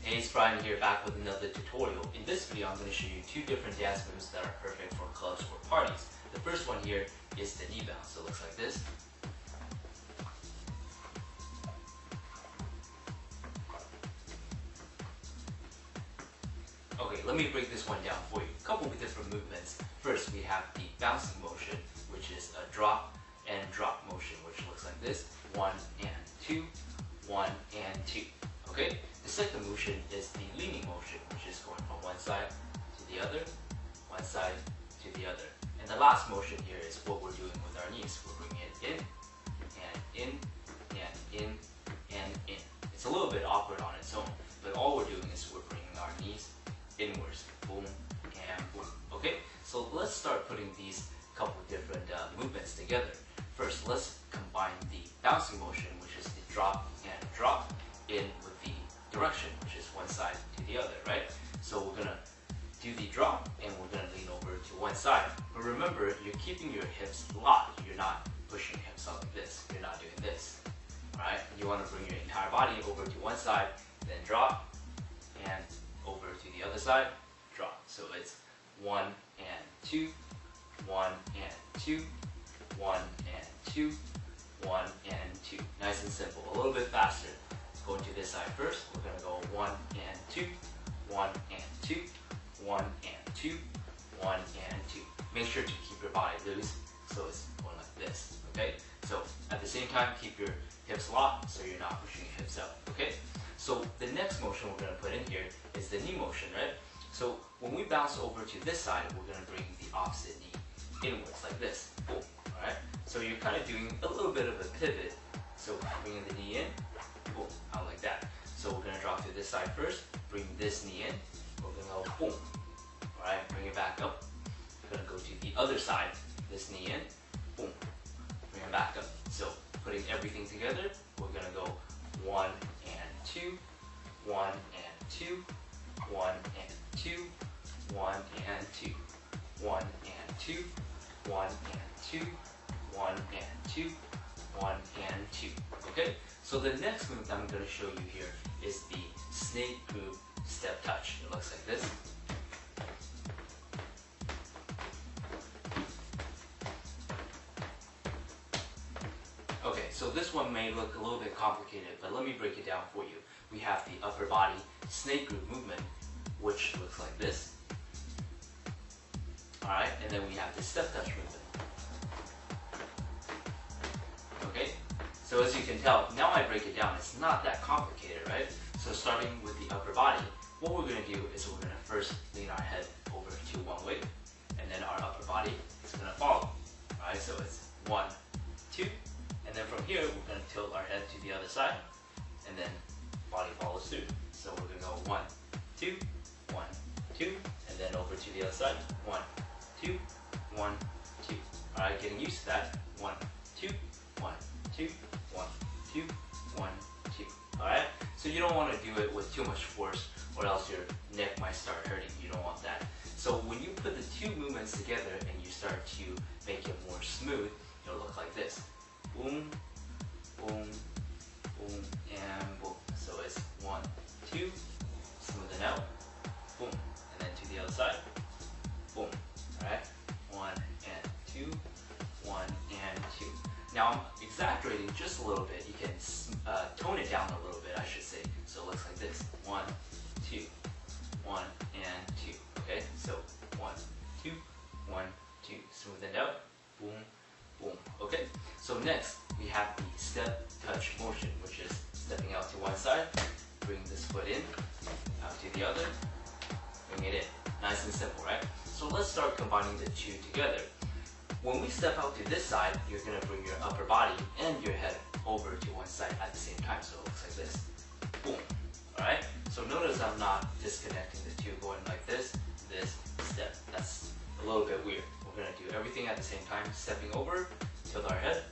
Hey, it's Brian here, back with another tutorial. In this video, I'm going to show you two different dance moves that are perfect for clubs or parties. The first one here is the knee bounce. So it looks like this. Okay, let me break this one down for you. A couple of different movements. First, we have the bouncing motion, which is a drop and drop motion, which looks like this. 1 and 2, 1 and 2. Okay? The second motion is the leaning motion, which is going from one side to the other, one side to the other. And the last motion here is what we're doing with our knees. We're bringing it in, and in, and in, and in. It's a little bit awkward on its own, but all we're doing is we're bringing our knees inwards. Boom, and boom. Okay? So let's start putting these couple different movements together. First, let's combine the bouncing motion, which is the drop and drop, in with the direction, which is one side to the other, right? So we're gonna do the drop and we're gonna lean over to one side. But remember, you're keeping your hips locked. You're not pushing your hips out like this. You're not doing this. Alright? You wanna bring your entire body over to one side, then drop, and over to the other side, drop. So it's 1 and 2, 1 and 2, 1 and 2, 1 and 2. Nice and simple. A little bit faster. Going to this side first. We're going to go 1 and 2, 1 and 2, 1 and 2, 1 and 2. Make sure to keep your body loose so it's going like this. Okay? So at the same time, keep your hips locked so you're not pushing your hips out. Okay? So the next motion we're going to put in here is the knee motion, right? So when we bounce over to this side, we're going to bring the opposite knee inwards like this. Boom. Alright? So you're kind of doing a little bit of a pivot. So bringing the knee in, boom, out like that. So we're going to drop to this side first, bring this knee in, we're going to go boom. Alright, bring it back up. We're going to go to the other side, this knee in, boom, bring it back up. So putting everything together, we're going to go 1 and 2, 1 and 2, 1 and 2, 1 and 2, 1 and 2, 1 and 2, 1 and 2, 1 and 2. Okay? So the next move that I'm going to show you here is the snake group step touch. It looks like this. Okay, so this one may look a little bit complicated, but let me break it down for you. We have the upper body snake group movement, which looks like this. Alright, and then we have the step touch movement. Okay? So as you can tell, now I break it down, it's not that complicated, right? So starting with the upper body, what we're going to do is we're going to first lean our head over to one way, and then our upper body is going to follow. Alright, so it's 1, 2, and then from here, we're going to tilt our head to the other side, and then body follows through. So we're going to go 1, 2, 1, 2, and then over to the other side, 1, 2, 1, 2. Alright, getting used to that. 1, 2, 1, 2, 1, 2, 1, 2. Alright? So you don't want to do it with too much force or else your neck might start hurting. You don't want that. So when you put the two movements together and you start to make it more smooth, it'll look like this. Boom, boom, boom, and boom. So it's 1, 2, smooth it out, boom, and then to the other side, boom. Alright? 1 and 2, 1 and 2. Now I'm exaggerating just a little bit. You can tone it down a little bit, I should say. So it looks like this. 1, 2, 1 and 2. Okay? So 1, 2, 1, 2. Smooth it out. Boom, boom. Okay? So next we have the step touch motion, which is stepping out to one side, bring this foot in, out to the other, bring it in. Nice and simple, right? So let's start combining the two together. When we step out to this side, you're going to bring your upper body and your head over to one side at the same time. So it looks like this. Boom. Alright? So notice I'm not disconnecting the two, going like this, step. That's a little bit weird. We're going to do everything at the same time. Stepping over, tilt our head,